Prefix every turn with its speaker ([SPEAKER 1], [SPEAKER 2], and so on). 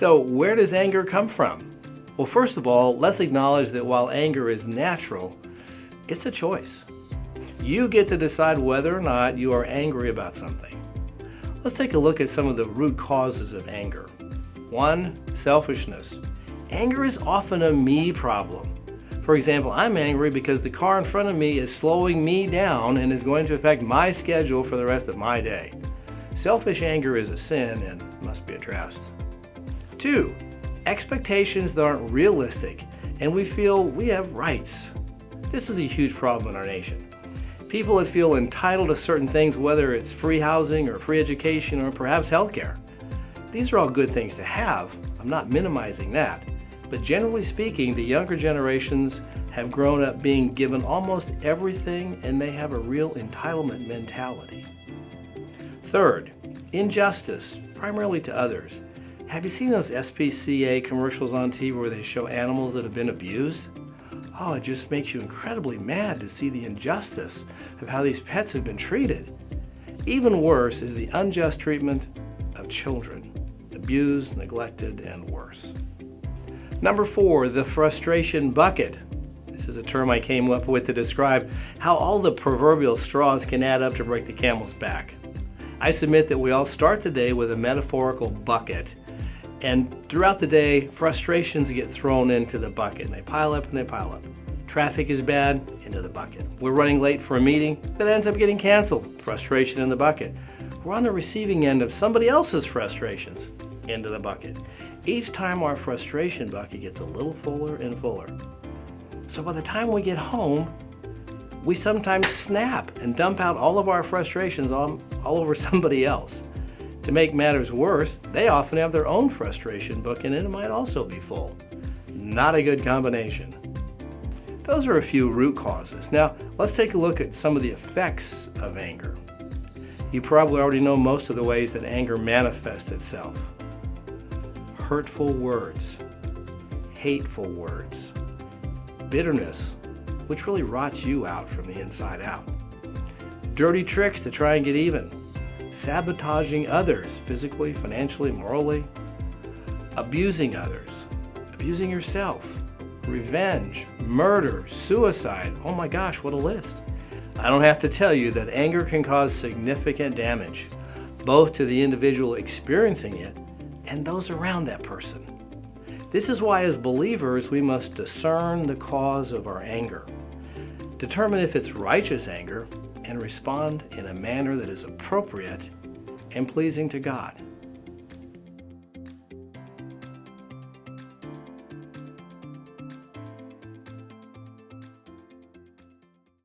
[SPEAKER 1] So where does anger come from? Well, first of all, let's acknowledge that while anger is natural, it's a choice. You get to decide whether or not you are angry about something. Let's take a look at some of the root causes of anger. 1. Selfishness. Anger is often a me problem. For example, I'm angry because the car in front of me is slowing me down and is going to affect my schedule for the rest of my day. Selfish anger is a sin and must be addressed. 2. Expectations that aren't realistic and we feel we have rights. This is a huge problem in our nation. People that feel entitled to certain things, whether it's free housing or free education or perhaps healthcare. These are all good things to have. I'm not minimizing that. But generally speaking, the younger generations have grown up being given almost everything and they have a real entitlement mentality. 3. Injustice, primarily to others. Have you seen those SPCA commercials on TV where they show animals that have been abused? Oh, it just makes you incredibly mad to see the injustice of how these pets have been treated. Even worse is the unjust treatment of children, abused, neglected, and worse. Number 4, the frustration bucket. This is a term I came up with to describe how all the proverbial straws can add up to break the camel's back. I submit that we all start the day with a metaphorical bucket, and throughout the day, frustrations get thrown into the bucket, and they pile up and they pile up. Traffic is bad, into the bucket. We're running late for a meeting that ends up getting canceled, frustration in the bucket. We're on the receiving end of somebody else's frustrations, into the bucket. Each time our frustration bucket gets a little fuller and fuller. So by the time we get home, we sometimes snap and dump out all of our frustrations all over somebody else. To make matters worse, they often have their own frustration book and it might also be full. Not a good combination. Those are a few root causes. Now, let's take a look at some of the effects of anger. You probably already know most of the ways that anger manifests itself. Hurtful words, hateful words, bitterness, which really rots you out from the inside out, dirty tricks to try and get even, sabotaging others physically, financially, morally, abusing others, abusing yourself, revenge, murder, suicide. Oh my gosh, what a list. I don't have to tell you that anger can cause significant damage, both to the individual experiencing it and those around that person. This is why as believers we must discern the cause of our anger, determine if it's righteous anger, and respond in a manner that is appropriate and pleasing to God.